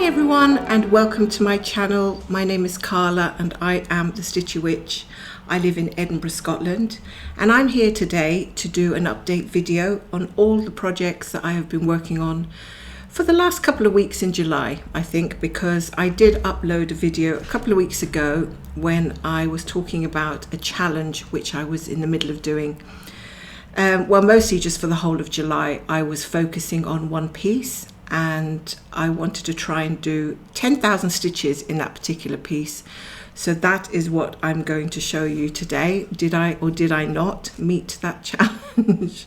Hi everyone and welcome to my channel. My name is Carla and I am the Stitchy Witch. I live in Edinburgh, Scotland, and I'm here today to do an update video on all the projects that I have been working on for the last couple of weeks in July, I think, because I did upload a video a couple of weeks ago when I was talking about a challenge which I was in the middle of doing. Well, mostly just for the whole of July. I was focusing on one piece and I wanted to try and do 10,000 stitches in that particular piece. So that is what I'm going to show you today. Did I or did I not meet that challenge?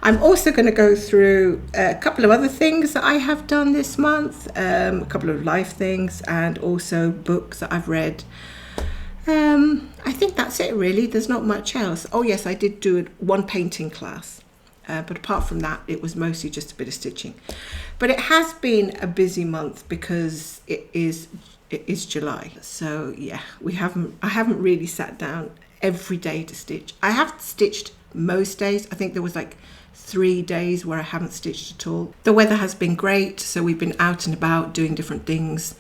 I'm also going to go through a couple of other things that I have done this month, a couple of life things and also books that I've read. I think that's it really. There's not much else. Oh yes, I did do one painting class, but apart from that it was mostly just a bit of stitching. But it has been a busy month because it is July. So yeah, I haven't really sat down every day to stitch. I have stitched most days. I think there was like 3 days where I haven't stitched at all. The weather has been great, so we've been out and about doing different things.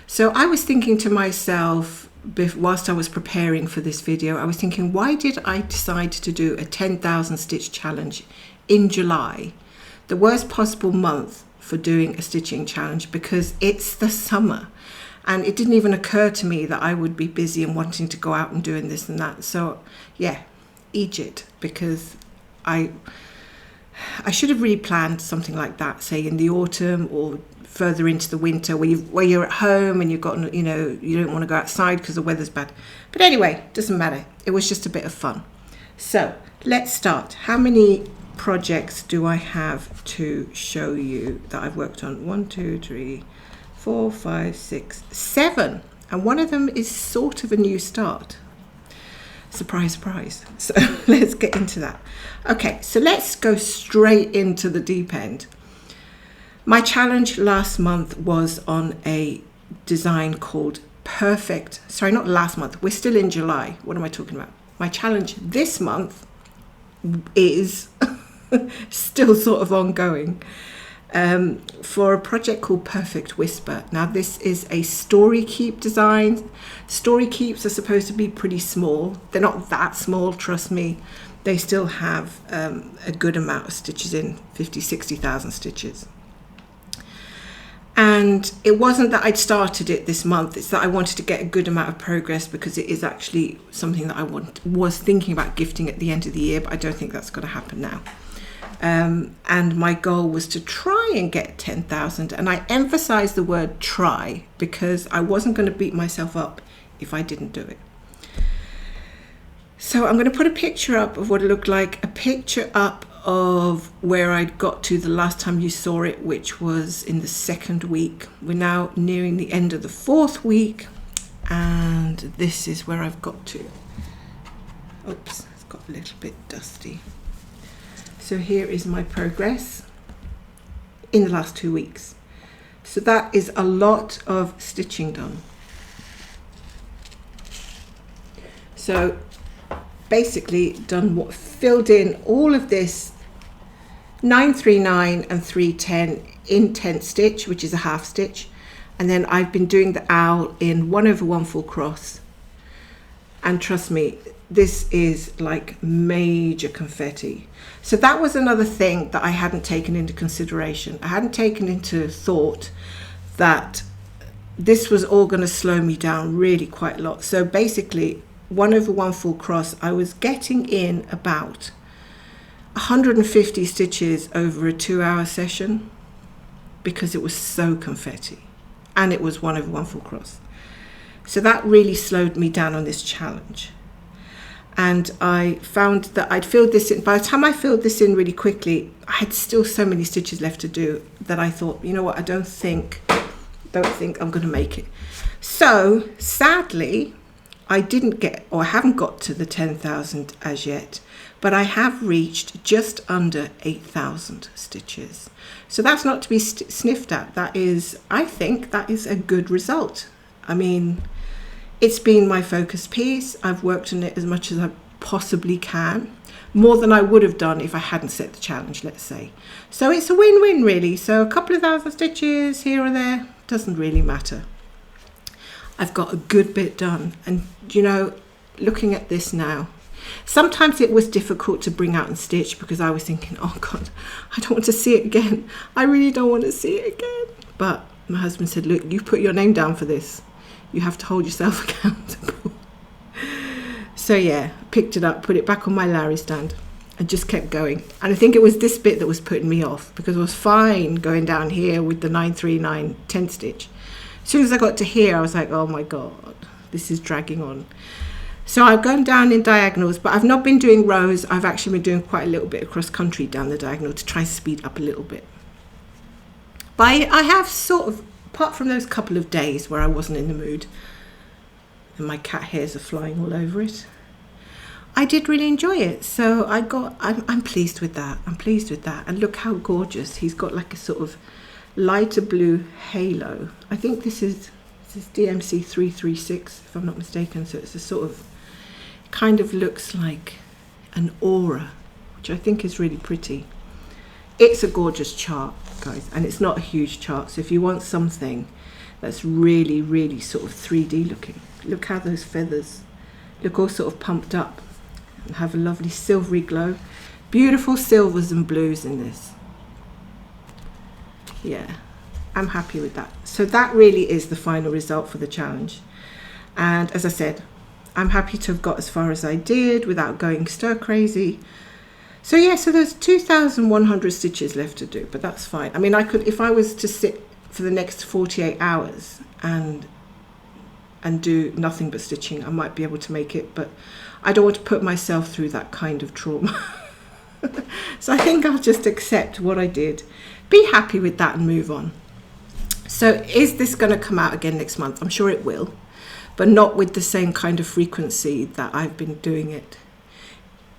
So I was thinking to myself, whilst I was preparing for this video, I was thinking, why did I decide to do a 10,000 stitch challenge in July, the worst possible month for doing a stitching challenge, because it's the summer and it didn't even occur to me that I would be busy and wanting to go out and doing this and that. So yeah, Egypt, because I should have really planned something like that, say in the autumn or further into the winter where you're at home and you've got, you don't want to go outside because the weather's bad. But anyway, doesn't matter. It was just a bit of fun. So let's start. How many projects do I have to show you that I've worked on? 1, 2, 3, 4, 5, 6, 7. And one of them is sort of a new start. Surprise, surprise. So let's get into that. Okay, so let's go straight into the deep end. My challenge last month was on a design called Purrfect. Sorry, not last month. We're still in July. What am I talking about? My challenge this month is still sort of ongoing for a project called Purrfect Whisper. Now, this is a story keep design. Story keeps are supposed to be pretty small. They're not that small, trust me. They still have a good amount of stitches in, 50, 60,000 stitches. And it wasn't that I'd started it this month, it's that I wanted to get a good amount of progress because it is actually something that I was thinking about gifting at the end of the year, but I don't think that's going to happen now. And my goal was to try and get 10,000, and I emphasized the word try because I wasn't going to beat myself up if I didn't do it. So I'm going to put a picture up of what it looked like, a picture up of where I'd got to the last time you saw it, which was in the 2nd week. We're now nearing the end of the 4th week, and this is where I've got to. Oops, it's got a little bit dusty. So here is my progress in the last 2 weeks. So that is a lot of stitching done. So basically filled in all of this 939 and 310 in 10 stitch, which is a half stitch, and then I've been doing the owl in 1/1 full cross, and trust me, this is like major confetti. So that was another thing that I hadn't taken into consideration. I hadn't taken into thought that this was all going to slow me down really quite a lot. So basically 1/1 full cross, I was getting in about 150 stitches over a 2-hour session because it was so confetti and it was 1/1 full cross. So that really slowed me down on this challenge. And I found that I'd filled this in. By the time I filled this in really quickly, I had still so many stitches left to do that I thought, you know what, I don't think I'm going to make it. So sadly, I didn't get, or I haven't got to the 10,000 as yet, but I have reached just under 8,000 stitches. So that's not to be sniffed at. That is, I think that is a good result. I mean, it's been my focus piece. I've worked on it as much as I possibly can, more than I would have done if I hadn't set the challenge, let's say. So it's a win-win really. So a couple of thousand stitches here or there, doesn't really matter. I've got a good bit done, and you know, looking at this now, sometimes it was difficult to bring out and stitch because I was thinking, oh God, I don't want to see it again. I really don't want to see it again. But my husband said, look, you put your name down for this. You have to hold yourself accountable. So yeah, picked it up, put it back on my Larry stand, and just kept going. And I think it was this bit that was putting me off, because I was fine going down here with the 939 10 stitch. As soon as I got to here, I was like, oh my God, this is dragging on. So I've gone down in diagonals, but I've not been doing rows. I've actually been doing quite a little bit across country down the diagonal to try and speed up a little bit. But I have sort of, apart from those couple of days where I wasn't in the mood, and my cat hairs are flying all over it, I did really enjoy it. So I'm pleased with that. I'm pleased with that. And look how gorgeous. He's got like a sort of lighter blue halo. I think this is DMC 336, if I'm not mistaken. So it's a sort of, kind of looks like an aura, which I think is really pretty. It's a gorgeous chart, guys, and it's not a huge chart. So if you want something that's really, really sort of 3D looking, look how those feathers look all sort of pumped up and have a lovely silvery glow. Beautiful silvers and blues in this. Yeah, I'm happy with that. So that really is the final result for the challenge. And as I said, I'm happy to have got as far as I did without going stir crazy. So yeah, so there's 2,100 stitches left to do, but that's fine. I mean, I could, if I was to sit for the next 48 hours and do nothing but stitching, I might be able to make it, but I don't want to put myself through that kind of trauma. So I think I'll just accept what I did, be happy with that, and move on. So is this going to come out again next month? I'm sure it will, but not with the same kind of frequency that I've been doing it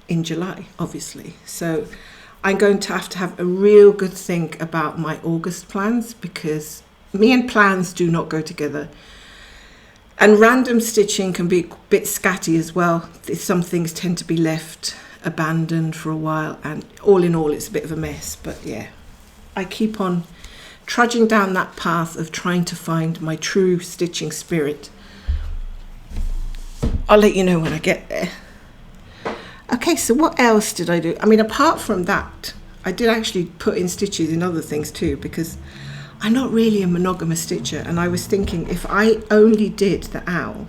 in July, obviously. So I'm going to have a real good think about my August plans, because me and plans do not go together. And random stitching can be a bit scatty as well. Some things tend to be left abandoned for a while, and all in all it's a bit of a mess. But yeah, I keep on trudging down that path of trying to find my true stitching spirit. I'll let you know when I get there. Okay, so what else did I do? I mean, apart from that, I did actually put in stitches in other things too, because I'm not really a monogamous stitcher, and I was thinking if I only did the owl,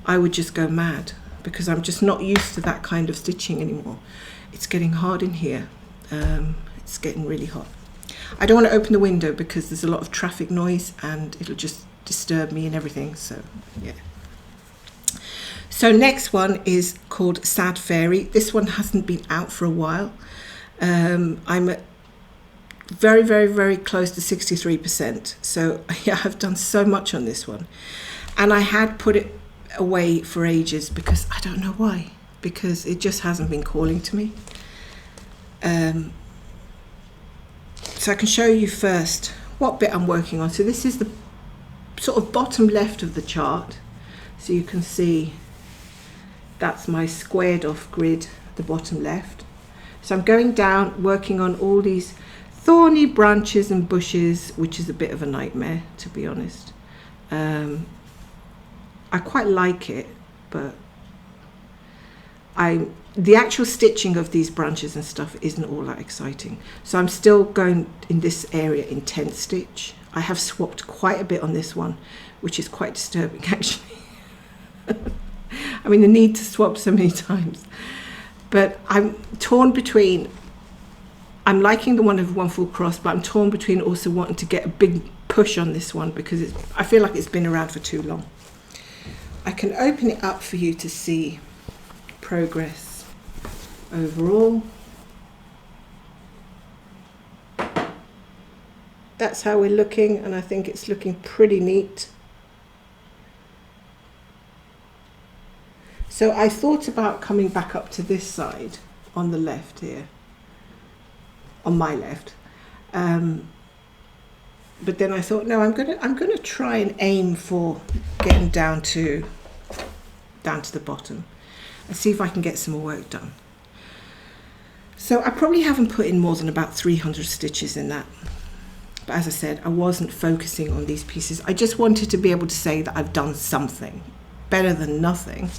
I would just go mad, because I'm just not used to that kind of stitching anymore. It's getting hard in here. It's getting really hot. I don't want to open the window because there's a lot of traffic noise and it'll just disturb me and everything. So yeah. So next one is called Sad Fairy. This one hasn't been out for a while. I'm at very, very, very close to 63%. So yeah, I've done so much on this one, and I had put it away for ages because I don't know why, because it just hasn't been calling to me. So I can show you first what bit I'm working on. So this is the sort of bottom left of the chart. So you can see that's my squared off grid, the bottom left. So I'm going down, working on all these thorny branches and bushes, which is a bit of a nightmare, to be honest. I quite like it, but the actual stitching of these branches and stuff isn't all that exciting. So I'm still going in this area in 10 stitch. I have swapped quite a bit on this one, which is quite disturbing actually. I mean, the need to swap so many times. But I'm torn between, I'm liking the one of one full cross, but I'm torn between also wanting to get a big push on this one because I feel like it's been around for too long. I can open it up for you to see progress overall. That's how we're looking, and I think it's looking pretty neat. So I thought about coming back up to this side on the left here, on my left, but then I thought, no, I'm gonna try and aim for getting down to the bottom and see if I can get some more work done. So I probably haven't put in more than about 300 stitches in that, But as I said, I wasn't focusing on these pieces. I just wanted to be able to say that I've done something. Better than nothing.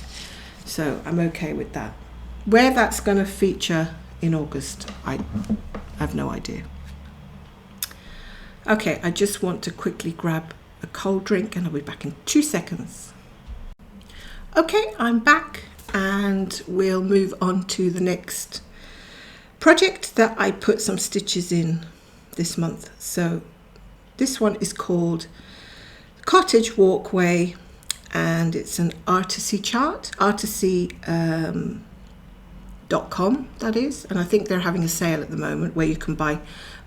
So I'm okay with that. Where that's going to feature in August, I have no idea. Okay, I just want to quickly grab a cold drink and I'll be back in 2 seconds. Okay, I'm back and we'll move on to the next project that I put some stitches in this month. So this one is called Cottage Walkway and it's an Artecy chart, Artecy.com that is, and I think they're having a sale at the moment where you can buy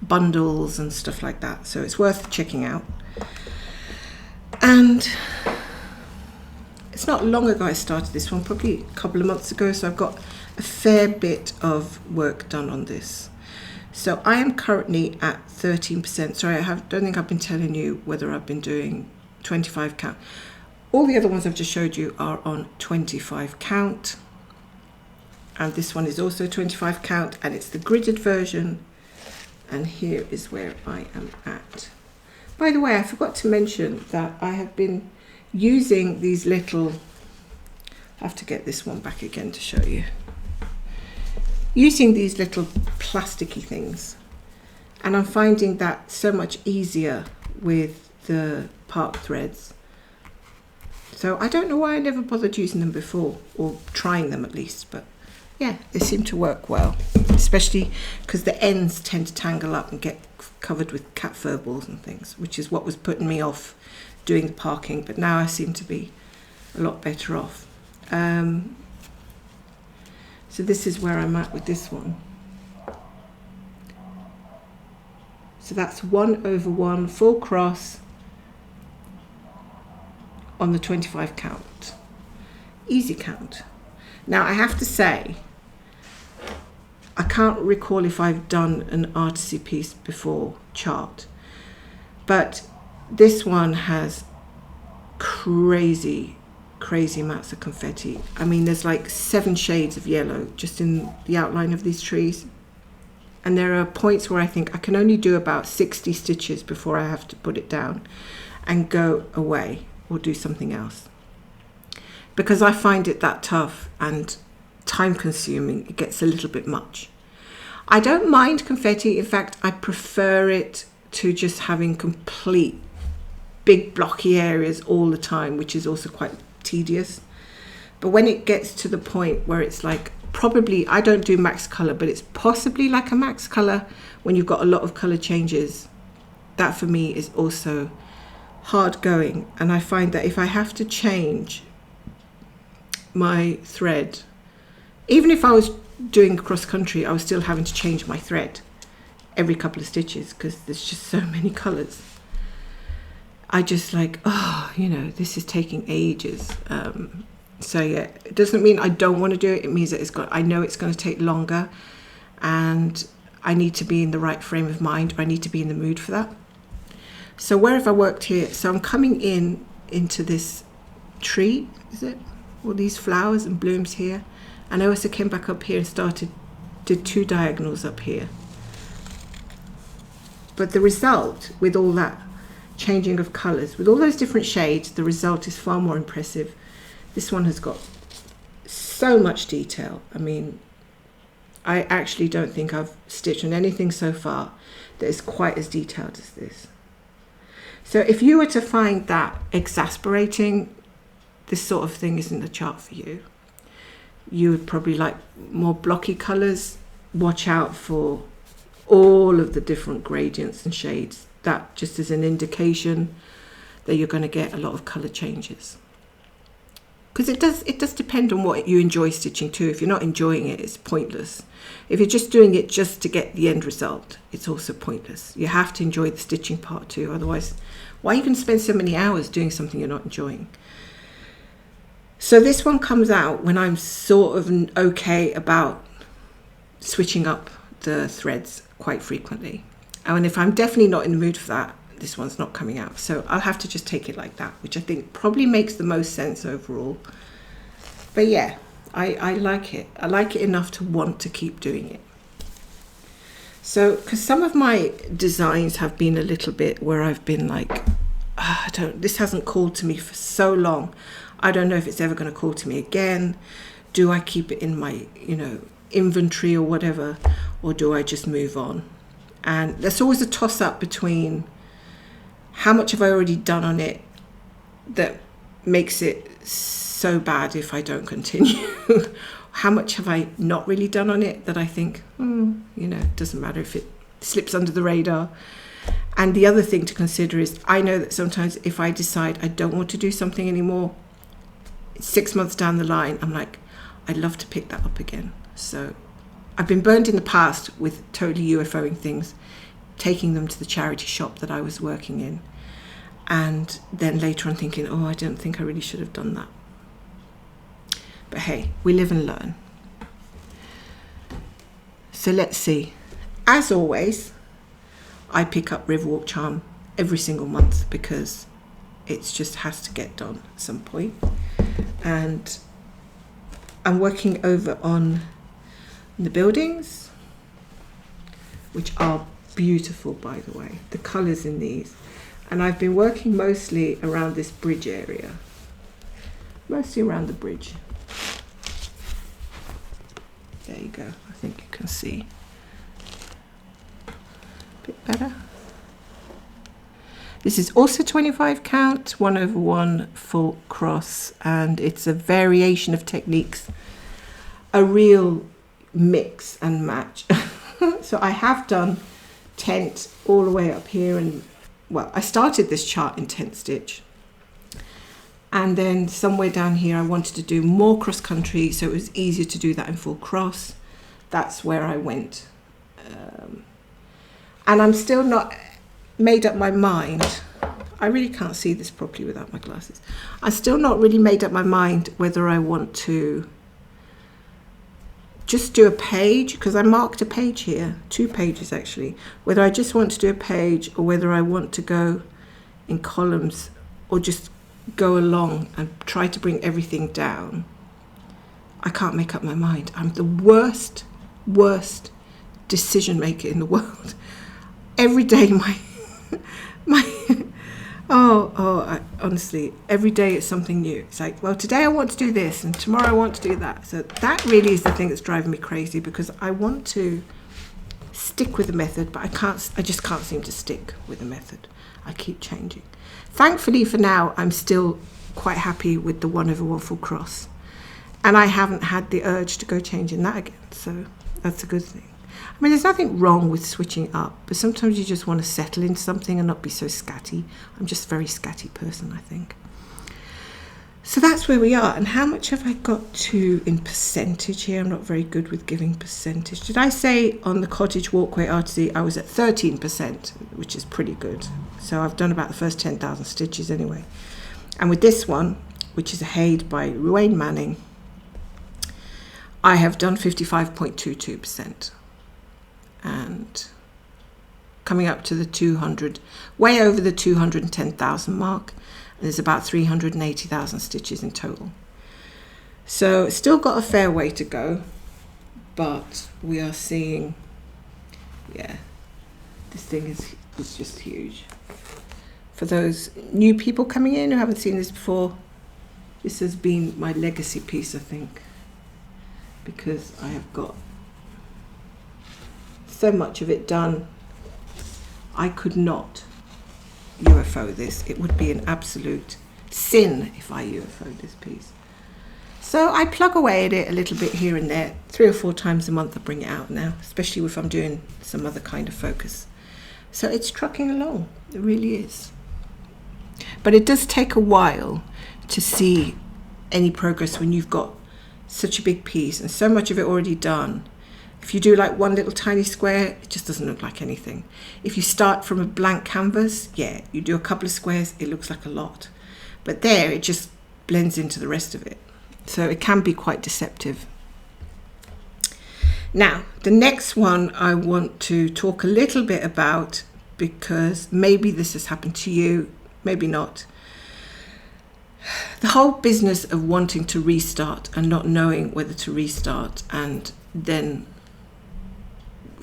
bundles and stuff like that, so it's worth checking out. And it's not long ago I started this one, probably a couple of months ago, so I've got a fair bit of work done on this. So I am currently at 13%. Sorry, don't think I've been telling you whether I've been doing 25 count. All the other ones I've just showed you are on 25 count. And this one is also 25 count and it's the gridded version. And here is where I am at. By the way, I forgot to mention that I have been using these little, I have to get this one back again to show you. Using these little plasticky things. And I'm finding that so much easier with the part threads. So I don't know why I never bothered using them before, or trying them at least, but yeah, they seem to work well, especially because the ends tend to tangle up and get covered with cat fur balls and things, which is what was putting me off doing the parking, but now I seem to be a lot better off. So this is where I'm at with this one. So that's 1/1 full cross on the 25 count. Easy count. Now I have to say, I can't recall if I've done an Artecy piece before chart, but this one has crazy amounts of confetti. I mean, there's like 7 shades of yellow just in the outline of these trees. And there are points where I think I can only do about 60 stitches before I have to put it down and go away or do something else. Because I find it that tough and time consuming, it gets a little bit much. I don't mind confetti. In fact, I prefer it to just having complete big blocky areas all the time, which is also quite tedious. But when it gets to the point where it's like, probably, I don't do max color, but it's possibly like a max color when you've got a lot of color changes, that for me is also hard going. And I find that if I have to change my thread, even if I was doing cross country, I was still having to change my thread every couple of stitches because there's just so many colors. I just like, oh, you know, this is taking ages. So yeah, it doesn't mean I don't want to do it. It means that I know it's going to take longer and I need to be in the right frame of mind, or I need to be in the mood for that. So where have I worked here? So I'm coming into this tree, is it? All these flowers and blooms here. And I also came back up here and did 2 diagonals up here. But the result with all that changing of colors, with all those different shades, the result is far more impressive. This one has got so much detail. I mean, I actually don't think I've stitched on anything so far that is quite as detailed as this. So if you were to find that exasperating, this sort of thing isn't the chart for you. You would probably like more blocky colors. Watch out for all of the different gradients and shades. That just is an indication that you're going to get a lot of color changes. Because it does depend on what you enjoy stitching too. If you're not enjoying it, it's pointless. If you're just doing it just to get the end result, it's also pointless. You have to enjoy the stitching part too. Otherwise, why are you going to spend so many hours doing something you're not enjoying? So this one comes out when I'm sort of okay about switching up the threads quite frequently. And if I'm definitely not in the mood for that, this one's not coming out. So I'll have to just take it like that, which I think probably makes the most sense overall. But yeah, I like it. I like it enough to want to keep doing it. So, because some of my designs have been a little bit where I've been like, this hasn't called to me for so long. I don't know if it's ever going to call to me again. Do I keep it in my, inventory or whatever, or do I just move on? And there's always a toss up between how much have I already done on it that makes it so bad if I don't continue. How much have I not really done on it that I think, it doesn't matter if it slips under the radar. And the other thing to consider is I know that sometimes if I decide I don't want to do something anymore, 6 months down the line, I'm like, I'd love to pick that up again. So I've been burned in the past with totally UFOing things, taking them to the charity shop that I was working in. And then later on thinking, I don't think I really should have done that. But hey, we live and learn. So let's see. As always, I pick up Riverwalk Charm every single month because it just has to get done at some point. And I'm working over on the buildings, which are beautiful, by the way, the colours in these. And I've been working mostly around this bridge area, mostly around the bridge. There you go. I think you can see a bit better. This is also 25 count, 1/1 full cross, and it's a variation of techniques, a real mix and match. So I have done tent all the way up here, and I started this chart in tent stitch. And then somewhere down here, I wanted to do more cross country, so it was easier to do that in full cross. That's where I went. And I'm still not made up my mind. I really can't see this properly without my glasses. I'm still not really made up my mind whether I want to just do a page, because I marked a page here, 2 pages actually, whether I just want to do a page or whether I want to go in columns or just go along and try to bring everything down. I can't make up my mind. I'm the worst decision maker in the world. Every day honestly, every day it's something new. It's like, well, today I want to do this and tomorrow I want to do that. So that really is the thing that's driving me crazy, because I want to stick with the method, but I just can't seem to stick with the method. I keep changing. Thankfully for now, I'm still quite happy with the 1/1 full cross. And I haven't had the urge to go changing that again. So that's a good thing. I mean, there's nothing wrong with switching up, but sometimes you just want to settle into something and not be so scatty. I'm just a very scatty person, I think. So that's where we are. And how much have I got to in percentage here? I'm not very good with giving percentage. Did I say on the Cottage Walkway Artecy I was at 13%, which is pretty good. So I've done about the first 10,000 stitches anyway. And with this one, which is a HAED by Ruane, I have done 55.22%. And coming up to the 200, way over the 210,000 mark. And there's about 380,000 stitches in total. So still got a fair way to go, but we are seeing, this thing is just huge. For those new people coming in who haven't seen this before, this has been my legacy piece, I think, because I have got so much of it done. I could not UFO this. It would be an absolute sin if I UFO'd this piece. So I plug away at it a little bit here and there. 3 or 4 times a month I bring it out now, especially if I'm doing some other kind of focus. So it's trucking along. It really is. But it does take a while to see any progress when you've got such a big piece and so much of it already done. If you do like one little tiny square, it just doesn't look like anything. If you start from a blank canvas, you do a couple of squares, it looks like a lot. But there, it just blends into the rest of it. So it can be quite deceptive. Now, the next one I want to talk a little bit about, because maybe this has happened to you, maybe not. The whole business of wanting to restart and not knowing whether to restart, and then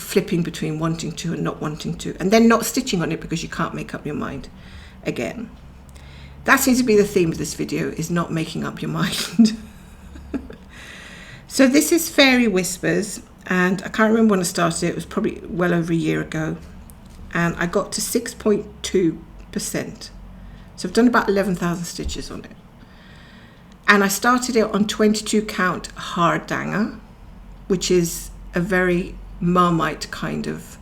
flipping between wanting to and not wanting to, and then not stitching on it because you can't make up your mind again. That seems to be the theme of this video, is not making up your mind. So this is Fairy Whispers, and I can't remember when I started it. It was probably well over a year ago, and I got to 6.2%. So I've done about 11,000 stitches on it. And I started it on 22 count hard danger, which is a very Marmite kind of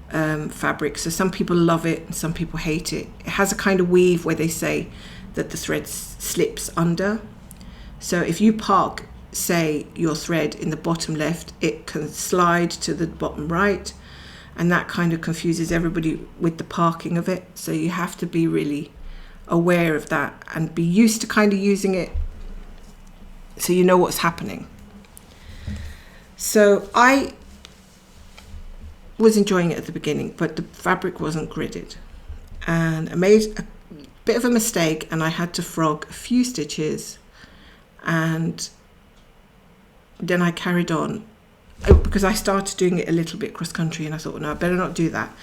fabric. So some people love it and some people hate it. It has a kind of weave where they say that the thread slips under. So if you park, say, your thread in the bottom left, it can slide to the bottom right, and that kind of confuses everybody with the parking of it. So you have to be really aware of that and be used to kind of using it so you know what's happening. So I was enjoying it at the beginning, but the fabric wasn't gridded, and I made a bit of a mistake, and I had to frog a few stitches, and then I carried on because I started doing it a little bit cross country, and I thought, no, I better not do that.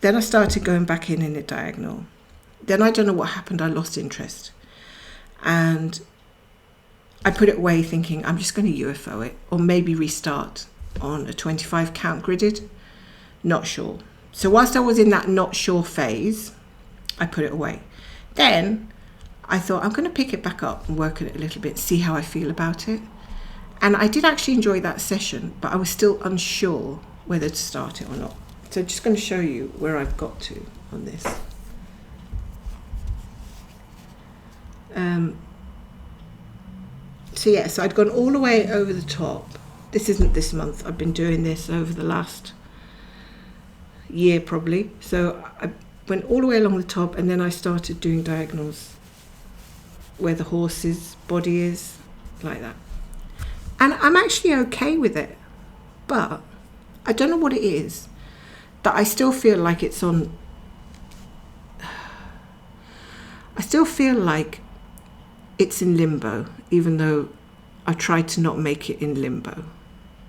Then I started going back in a diagonal. Then I don't know what happened, I lost interest, and I put it away thinking I'm just going to UFO it, or maybe restart on a 25 count gridded. Not sure. So whilst I was in that not sure phase, I put it away. Then I thought I'm going to pick it back up and work on it a little bit, see how I feel about it. And I did actually enjoy that session, but I was still unsure whether to start it or not. So I'm just going to show you where I've got to on this. So I'd gone all the way over the top. This isn't this month. I've been doing this over the last year probably. So I went all the way along the top, and then I started doing diagonals where the horse's body is, like that. And I'm actually okay with it, but I don't know what it is that I still feel like it's on. I still feel like it's in limbo, even though I tried to not make it in limbo.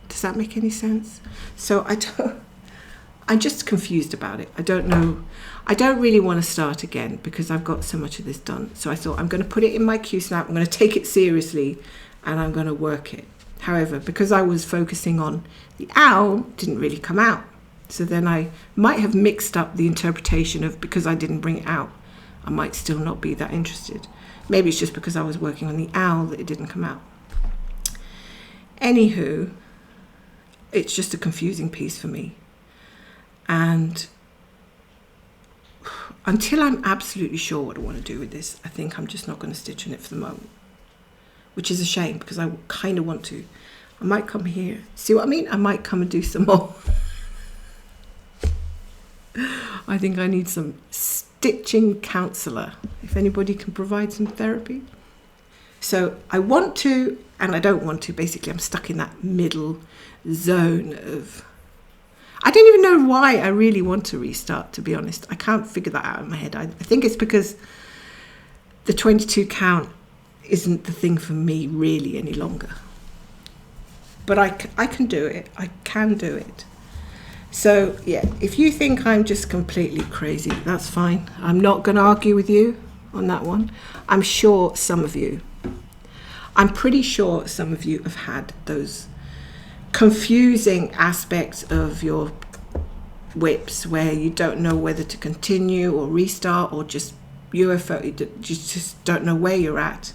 Does that make any sense? So I'm just confused about it. I don't know. I don't really want to start again because I've got so much of this done. So I thought I'm going to put it in my Q-snap. I'm going to take it seriously, and I'm going to work it. However, because I was focusing on the owl, it didn't really come out. So then I might have mixed up the interpretation of, because I didn't bring it out, I might still not be that interested. Maybe it's just because I was working on the owl that it didn't come out. Anywho, it's just a confusing piece for me. And until I'm absolutely sure what I want to do with this, I think I'm just not going to stitch on it for the moment. Which is a shame, because I kind of want to. I might come here. See what I mean? I might come and do some more. I think I need some stitching counsellor. If anybody can provide some therapy. So I want to, and I don't want to. Basically, I'm stuck in that middle zone of... I don't even know why I really want to restart, to be honest. I can't figure that out in my head. I think it's because the 22 count isn't the thing for me really any longer. But I can do it. I can do it. So yeah, if you think I'm just completely crazy, that's fine. I'm not going to argue with you on that one. I'm pretty sure some of you have had those confusing aspects of your WIPs where you don't know whether to continue or restart or just UFO, you just don't know where you're at.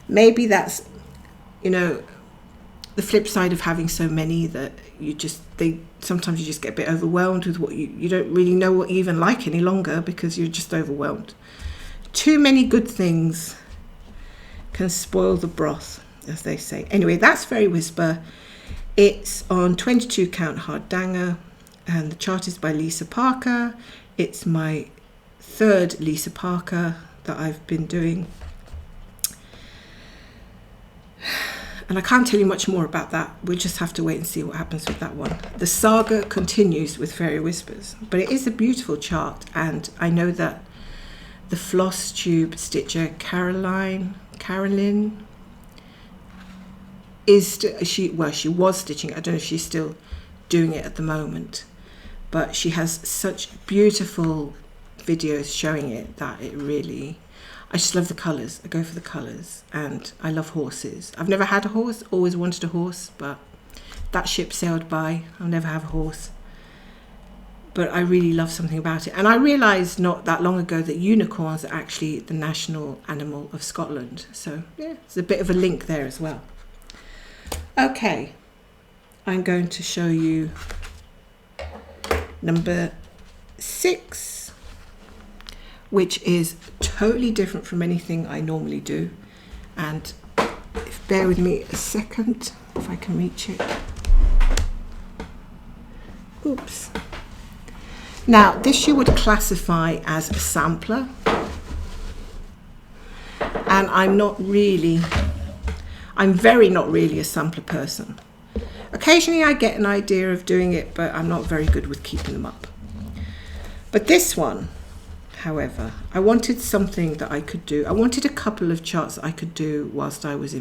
Maybe that's, the flip side of having so many that sometimes you just get a bit overwhelmed with what you don't really know what you even like any longer because you're just overwhelmed. Too many good things can spoil the broth, as they say. Anyway, that's Fairy Whisper. It's on 22 count hard danger, and the chart is by Lisa Parker. It's my third Lisa Parker that I've been doing. And I can't tell you much more about that. We'll just have to wait and see what happens with that one. The saga continues with Fairy Whispers, but it is a beautiful chart, and I know that the flosstube stitcher Carolyn is she was stitching. I don't know if she's still doing it at the moment, but she has such beautiful videos showing it that it really, I just love the colours. I go for the colours, and I love horses. I've never had a horse, always wanted a horse, but that ship sailed by. I'll never have a horse. But I really love something about it. And I realised not that long ago that unicorns are actually the national animal of Scotland. So yeah, there's a bit of a link there as well. Okay, I'm going to show you number 6, which is totally different from anything I normally do. And bear with me a second if I can reach it. Oops. Now, this you would classify as a sampler, and I'm very not really a sampler person. Occasionally I get an idea of doing it, but I'm not very good with keeping them up. But this one, however, I wanted something that I could do. I wanted a couple of charts that I could do whilst I was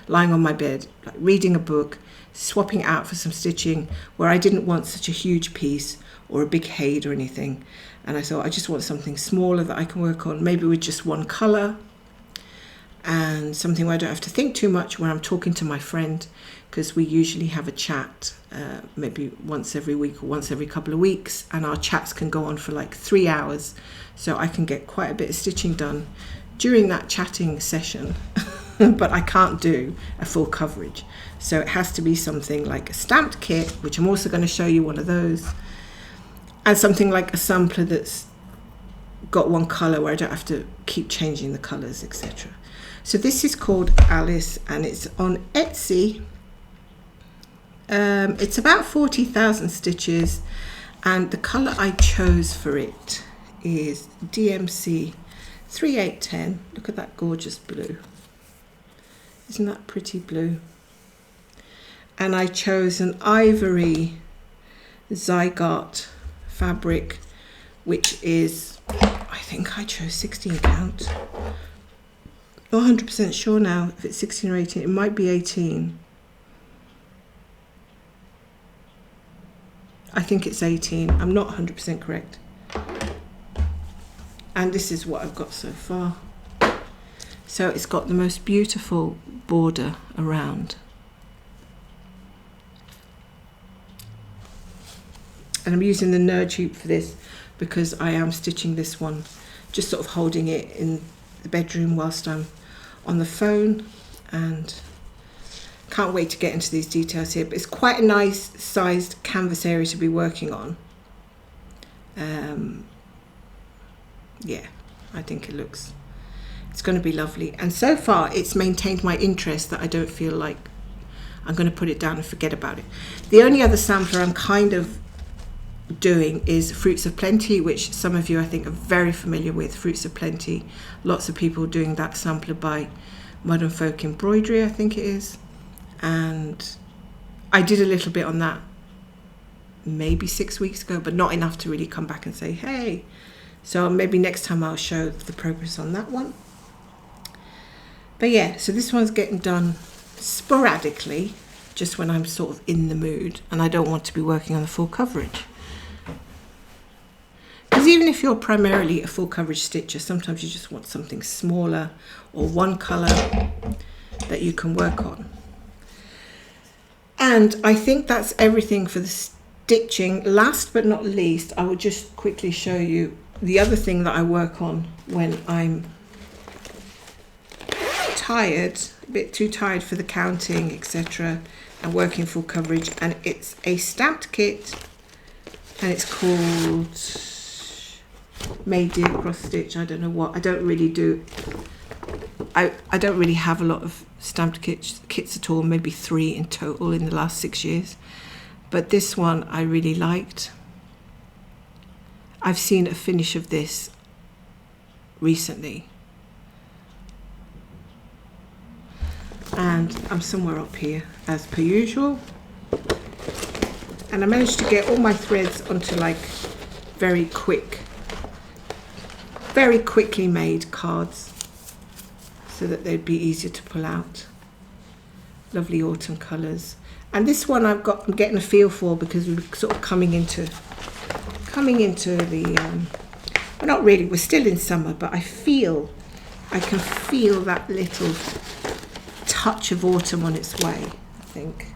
lying on my bed, like reading a book, swapping out for some stitching, where I didn't want such a huge piece or a big HAED or anything. And I thought I just want something smaller that I can work on, maybe with just one colour, and something where I don't have to think too much when I'm talking to my friend, because we usually have a chat maybe once every week or once every couple of weeks, and our chats can go on for like 3 hours, so I can get quite a bit of stitching done during that chatting session. But I can't do a full coverage, so it has to be something like a stamped kit, which I'm also going to show you one of those, and something like a sampler that's got one colour where I don't have to keep changing the colours, etc. So this is called Alice, and it's on Etsy. It's about 40,000 stitches, and the colour I chose for it is DMC 3810. Look at that gorgeous blue. Isn't that pretty blue? And I chose an ivory Zygarde fabric, which is, I think I chose 16 count. Not 100% sure now if it's 16 or 18. It might be 18. I think it's 18. I'm not 100% correct. And this is what I've got so far. So it's got the most beautiful border around. And I'm using the nerd hoop for this because I am stitching this one, just sort of holding it in the bedroom whilst I'm on the phone, and can't wait to get into these details here. But it's quite a nice sized canvas area to be working on. Yeah, I think it's going to be lovely. And so far it's maintained my interest, that I don't feel like I'm going to put it down and forget about it. The only other sampler I'm kind of doing is Fruits of Plenty, which some of you I think are very familiar with. Fruits of Plenty, lots of people doing that sampler by Modern Folk Embroidery, I think it is. And I did a little bit on that maybe 6 weeks ago, but not enough to really come back and say, hey. So maybe next time I'll show the progress on that one. But yeah, so this one's getting done sporadically, just when I'm sort of in the mood and I don't want to be working on the full coverage. Because even if you're primarily a full coverage stitcher, sometimes you just want something smaller or one colour that you can work on. And I think that's everything for the stitching. Last but not least, I will just quickly show you the other thing that I work on when I'm tired, a bit too tired for the counting, etc., and working full coverage. And it's a stamped kit, and it's called Made in Cross Stitch. I don't know what. I don't really have a lot of stamped kits at all, maybe 3 in total in the last 6 years. But this one I really liked. I've seen a finish of this recently. And I'm somewhere up here as per usual. And I managed to get all my threads onto like very quickly made cards so that they'd be easier to pull out. Lovely autumn colours. And this one I'm getting a feel for because we're sort of coming into the, well, not really, we're still in summer, but I can feel that little touch of autumn on its way, I think.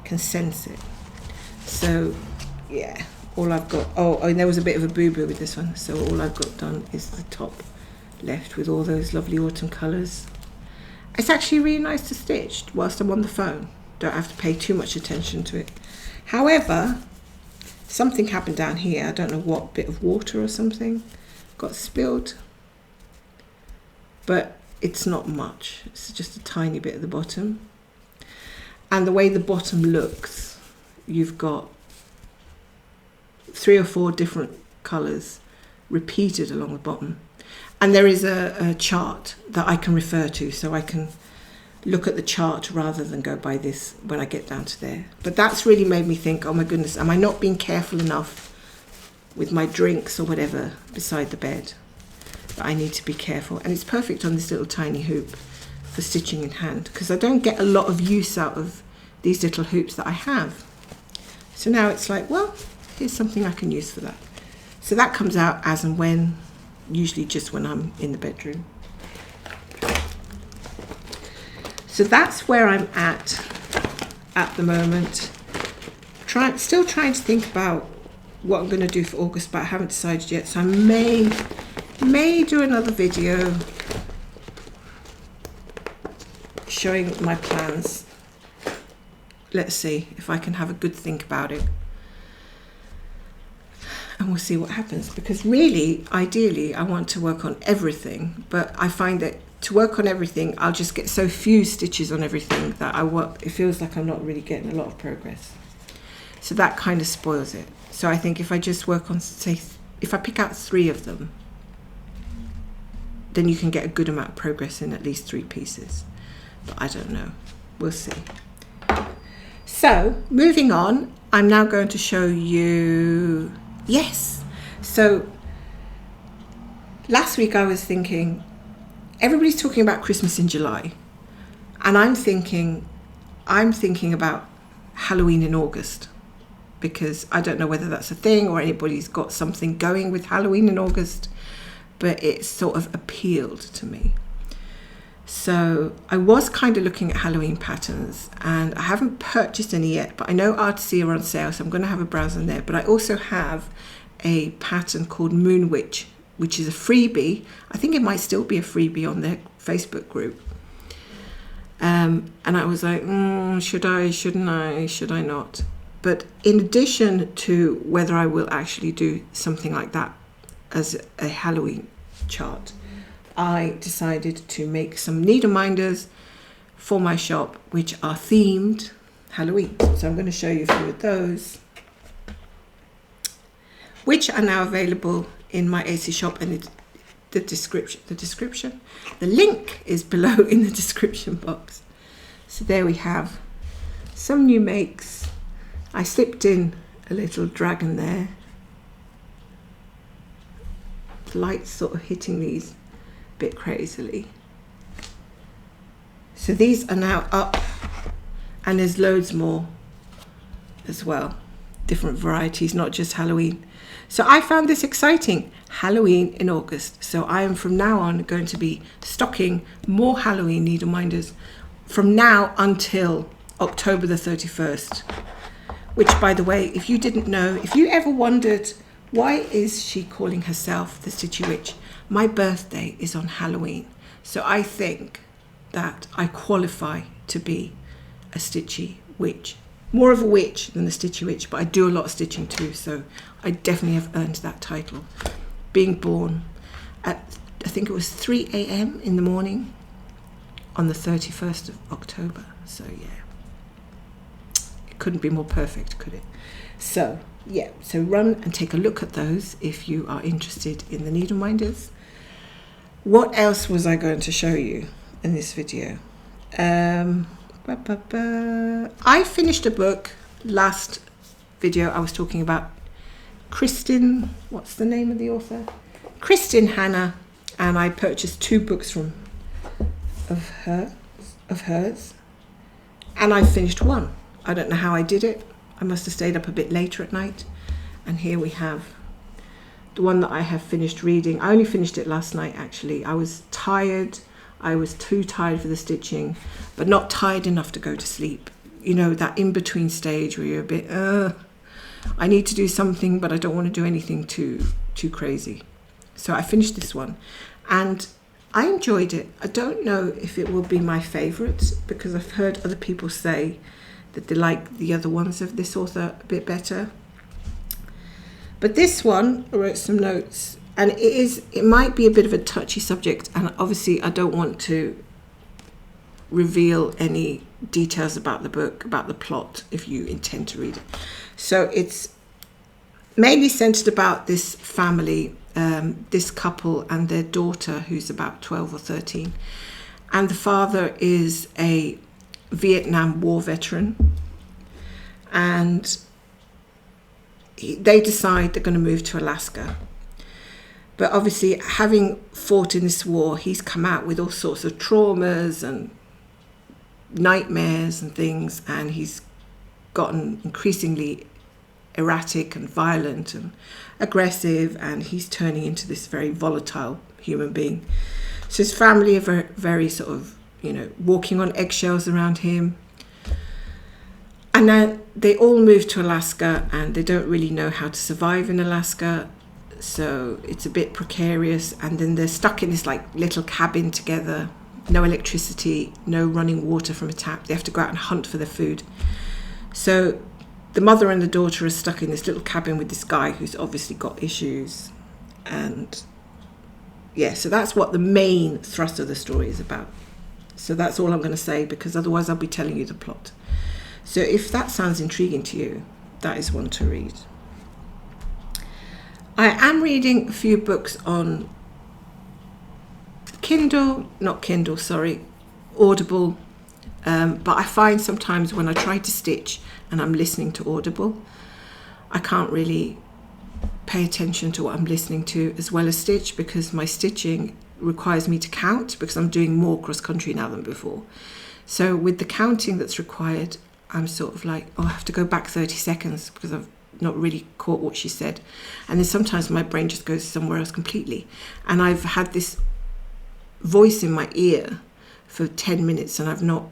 Can sense it. So, yeah, all I've got, and there was a bit of a boo-boo with this one, so all I've got done is the top left with all those lovely autumn colours. It's actually really nice to stitch whilst I'm on the phone. Don't have to pay too much attention to it. However, something happened down here. I don't know what, bit of water or something got spilled. But it's not much. It's just a tiny bit at the bottom. And the way the bottom looks, you've got 3 or 4 different colours repeated along the bottom. And there is a chart that I can refer to, so I can look at the chart rather than go by this when I get down to there. But that's really made me think, oh my goodness, am I not being careful enough with my drinks or whatever beside the bed? That I need to be careful. And it's perfect on this little tiny hoop for stitching in hand, because I don't get a lot of use out of these little hoops that I have. So now it's like, well, here's something I can use for that. So that comes out as and when, usually just when I'm in the bedroom. So that's where I'm at the moment. Still trying to think about what I'm going to do for August, but I haven't decided yet. So I may do another video showing my plans. Let's see if I can have a good think about it. And we'll see what happens, because really, ideally, I want to work on everything, but I find that to work on everything, I'll just get so few stitches on everything that it feels like I'm not really getting a lot of progress. So that kind of spoils it. So I think if I just work on, say, if I pick out 3 of them, then you can get a good amount of progress in at least 3 pieces. But I don't know. We'll see. So moving on, I'm now going to show you, yes. So last week I was thinking, everybody's talking about Christmas in July, and I'm thinking about Halloween in August, because I don't know whether that's a thing or anybody's got something going with Halloween in August, but it sort of appealed to me. So I was kind of looking at Halloween patterns, and I haven't purchased any yet, but I know Artecy are on sale, so I'm going to have a browse on there. But I also have a pattern called Moon Witch, which is a freebie. I think it might still be a freebie on their Facebook group. And I was like, should I, shouldn't I, should I not? But in addition to whether I will actually do something like that as a Halloween chart, I decided to make some needle minders for my shop, which are themed Halloween. So I'm going to show you a few of those, which are now available in my Etsy shop, and the link is below in the description box. So there we have some new makes. I slipped in a little dragon there. The light's sort of hitting these a bit crazily. So these are now up, and there's loads more as well. Different varieties, not just Halloween. So I found this exciting, Halloween in August. So I am from now on going to be stocking more Halloween needle minders from now until October the 31st. Which, by the way, if you didn't know, if you ever wondered, why is she calling herself the Stitchy Witch? My birthday is on Halloween. So I think that I qualify to be a Stitchy Witch. More of a witch than the Stitchy Witch, but I do a lot of stitching too, so I definitely have earned that title. Being born at, I think it was 3 a.m. in the morning on the 31st of October. So yeah, it couldn't be more perfect, could it? So yeah, so run and take a look at those if you are interested in the needle minders. What else was I going to show you in this video? I finished a book. Last video I was talking about Kristin, what's the name of the author? Kristin Hannah, and I purchased 2 books of hers, and I finished one. I don't know how I did it. I must have stayed up a bit later at night. And here we have the one that I have finished reading. I only finished it last night, actually. I was tired. I was too tired for the stitching, but not tired enough to go to sleep. You know, that in-between stage where you're a bit, I need to do something, but I don't want to do anything too crazy. So I finished this one, and I enjoyed it. I don't know if it will be my favourite, because I've heard other people say that they like the other ones of this author a bit better. But this one, I wrote some notes, and it might be a bit of a touchy subject, and obviously I don't want to reveal any details about the book, about the plot, if you intend to read it. So it's mainly centered about this family, this couple and their daughter, who's about 12 or 13. And the father is a Vietnam War veteran. And they decide they're going to move to Alaska. But obviously, having fought in this war, he's come out with all sorts of traumas and nightmares and things, and he's gotten increasingly erratic and violent and aggressive, and he's turning into this very volatile human being. So his family are very, very sort of, you know, walking on eggshells around him. And then they all move to Alaska, and they don't really know how to survive in Alaska. So it's a bit precarious. And then they're stuck in this like little cabin together, no electricity, no running water from a tap. They have to go out and hunt for their food. So the mother and the daughter are stuck in this little cabin with this guy who's obviously got issues. And yeah, so that's what the main thrust of the story is about. So that's all I'm going to say, because otherwise I'll be telling you the plot. So if that sounds intriguing to you, that is one to read. I am reading a few books on Audible. But I find sometimes when I try to stitch and I'm listening to Audible, I can't really pay attention to what I'm listening to as well as stitch, because my stitching requires me to count, because I'm doing more cross-country now than before. So with the counting that's required, I'm sort of like, oh, I have to go back 30 seconds because I've not really caught what she said. And then sometimes my brain just goes somewhere else completely. And I've had this voice in my ear for 10 minutes and I've not,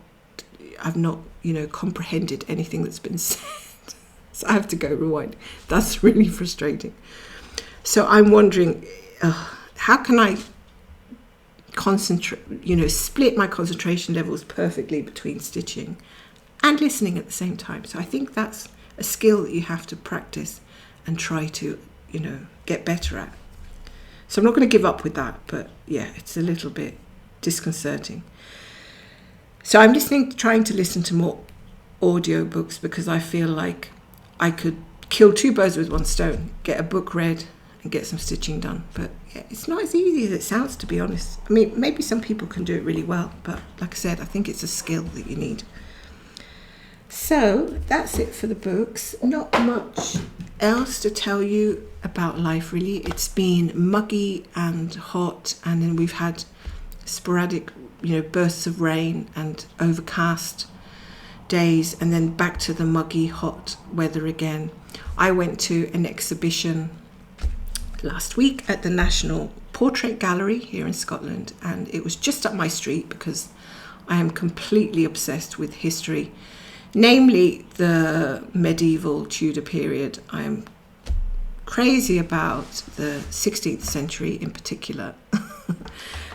you know, comprehended anything that's been said. So I have to go rewind. That's really frustrating. So I'm wondering, how can I concentrate, you know, split my concentration levels perfectly between stitching and listening at the same time. So I think that's a skill that you have to practice and try to, you know, get better at. So I'm not going to give up with that, but yeah, it's a little bit disconcerting. So I'm trying to listen to more audio books, because I feel like I could kill two birds with one stone, get a book read and get some stitching done. But yeah, it's not as easy as it sounds, to be honest. I mean, maybe some people can do it really well, but like I said, I think it's a skill that you need. So that's it for the books. Not much else to tell you about life, really. It's been muggy and hot, and then we've had sporadic, you know, bursts of rain and overcast days, and then back to the muggy, hot weather again. I went to an exhibition last week at the National Portrait Gallery here in Scotland, and it was just up my street because I am completely obsessed with history, namely the medieval Tudor period. I am crazy about the 16th century in particular.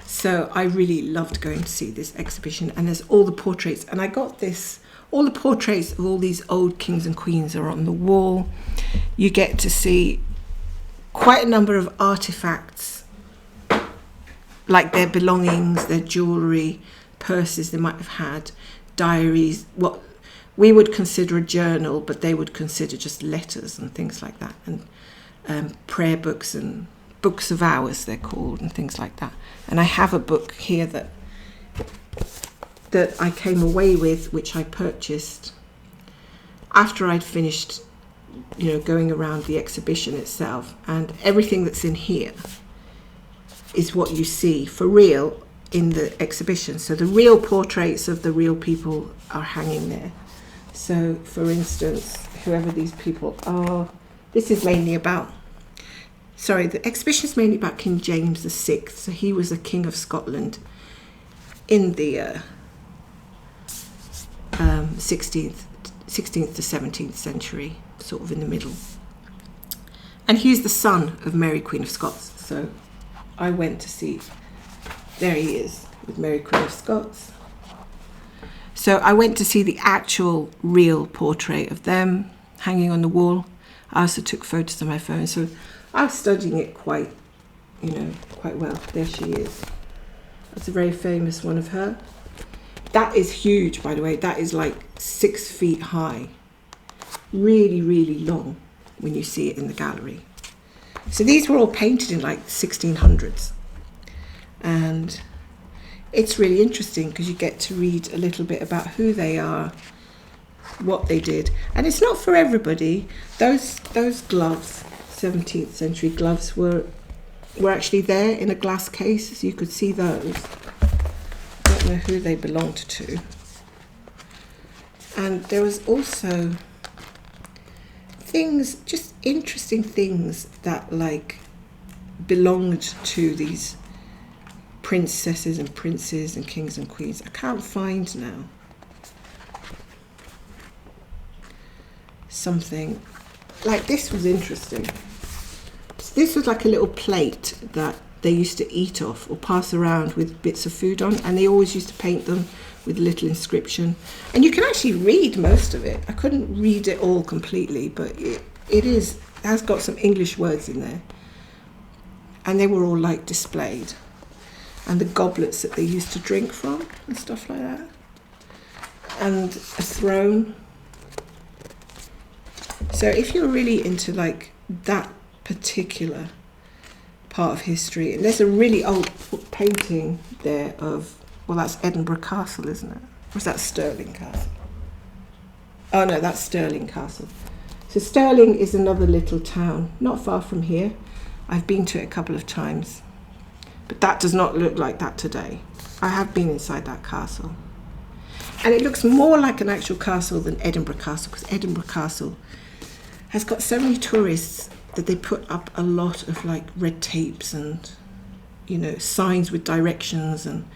So I really loved going to see this exhibition, and there's all the portraits, and I got this, all the portraits of all these old kings and queens are on the wall. You get to see quite a number of artifacts, like their belongings, their jewellery, purses they might have had, diaries, what we would consider a journal, but they would consider just letters and things like that, and prayer books and books of hours, they're called, and things like that. And I have a book here that I came away with, which I purchased after I'd finished, you know, going around the exhibition itself. And everything that's in here is what you see for real in the exhibition. So the real portraits of the real people are hanging there. So for instance, whoever these people are, this is mainly about, the exhibition is mainly about King James VI. So he was a king of Scotland in the 16th to 17th century, sort of in the middle. And he's the son of Mary Queen of Scots. So I went to see, there he is with Mary Queen of Scots. So I went to see the actual real portrait of them hanging on the wall. I also took photos on my phone. So I was studying it quite well. There she is. That's a very famous one of her. That is huge, by the way. That is like 6 feet high. Really, really long when you see it in the gallery. So these were all painted in like 1600s. And it's really interesting because you get to read a little bit about who they are, what they did. And it's not for everybody. Those gloves, 17th century gloves, were actually there in a glass case, so you could see those. I don't know who they belonged to. And there was also things, just interesting things that like belonged to these princesses and princes and kings and queens. I can't find now. Something like this was interesting. This was like a little plate that they used to eat off or pass around with bits of food on, and they always used to paint them with a little inscription. And you can actually read most of it. I couldn't read it all completely, but it has got some English words in there. And they were all like displayed. And the goblets that they used to drink from and stuff like that. And a throne. So if you're really into like that particular part of history, and there's a really old painting there of, well, that's Edinburgh Castle, isn't it? Or is that Stirling Castle? Oh no, that's Stirling Castle. So Stirling is another little town, not far from here. I've been to it a couple of times, but that does not look like that today. I have been inside that castle. And it looks more like an actual castle than Edinburgh Castle, because Edinburgh Castle has got so many tourists that they put up a lot of like red tapes and, you know, signs with directions, and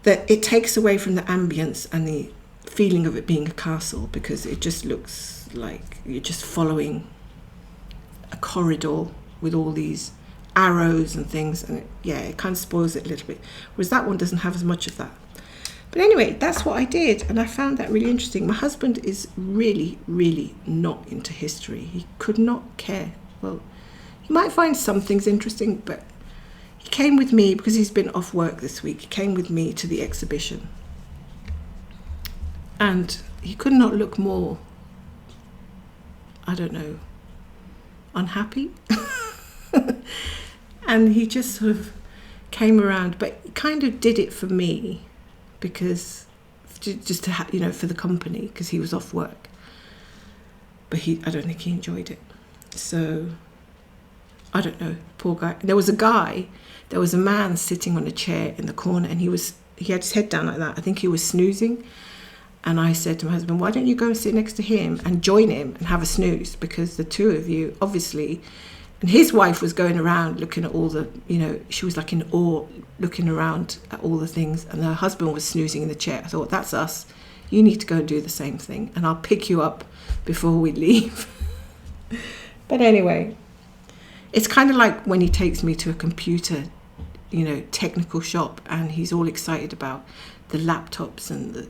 that it takes away from the ambience and the feeling of it being a castle, because it just looks like you're just following a corridor with all these arrows and things, and it kind of spoils it a little bit, whereas that one doesn't have as much of that. But anyway, that's what I did, and I found that really interesting. My husband is really, really not into history. He could not care. Well, you might find some things interesting, but he came with me because he's been off work this week. He came with me to the exhibition, and he could not look more, I don't know, unhappy. And he just sort of came around, but he kind of did it for me, because just to for the company, because he was off work. But I don't think he enjoyed it. So I don't know, poor guy. There was a man sitting on a chair in the corner, and he had his head down like that. I think he was snoozing. And I said to my husband, why don't you go and sit next to him and join him and have a snooze? Because the two of you, obviously, and his wife was going around looking at all the, she was like in awe, looking around at all the things. And her husband was snoozing in the chair. I thought, that's us. You need to go and do the same thing. And I'll pick you up before we leave. But anyway, it's kind of like when he takes me to a computer, technical shop, and he's all excited about the laptops and the,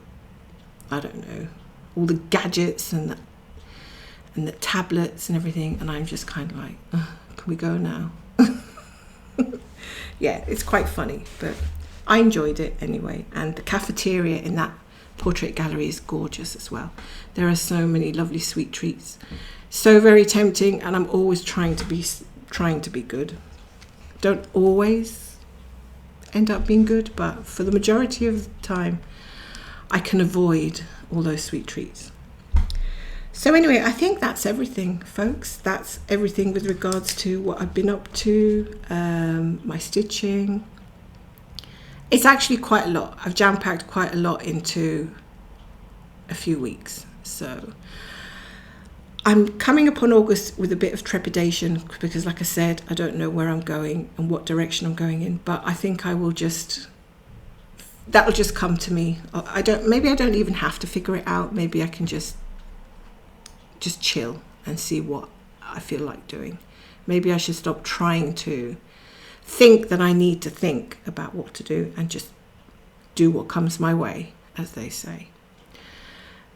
I don't know, all the gadgets and the tablets and everything, and I'm just kind of like, can we go now? Yeah, it's quite funny, but I enjoyed it anyway. And the cafeteria in that portrait gallery is gorgeous as well. There are so many lovely sweet treats, so very tempting, and I'm always trying to be good. Don't always end up being good, but for the majority of the time I can avoid all those sweet treats. So anyway, I think that's everything, folks. That's everything with regards to what I've been up to, my stitching. It's actually quite a lot. I've jam-packed quite a lot into a few weeks. So I'm coming upon August with a bit of trepidation because, like I said, I don't know where I'm going and what direction I'm going in, but I think I will that'll just come to me. Maybe I don't even have to figure it out. Maybe I can just chill and see what I feel like doing. Maybe I should stop trying to think that I need to think about what to do and just do what comes my way, as they say.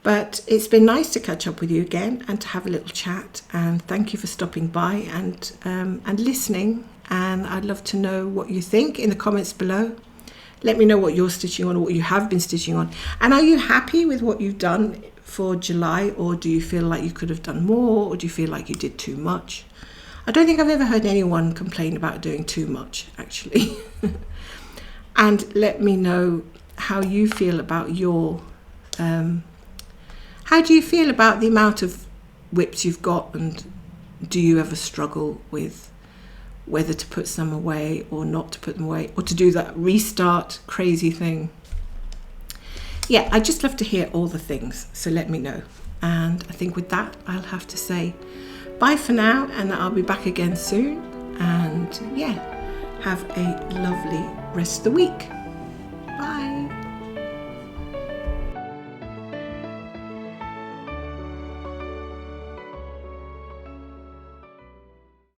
But it's been nice to catch up with you again and to have a little chat, and thank you for stopping by and listening. And I'd love to know what you think in the comments below. Let me know what you're stitching on or what you have been stitching on. And are you happy with what you've done for July, or do you feel like you could have done more, or do you feel like you did too much? I don't think I've ever heard anyone complain about doing too much, actually. And let me know how you feel about your how do you feel about the amount of WIPs you've got, and do you ever struggle with whether to put some away or not to put them away, or to do that restart crazy thing? Yeah, I'd just love to hear all the things, so let me know. And I think with that, I'll have to say bye for now, and I'll be back again soon. And yeah, have a lovely rest of the week.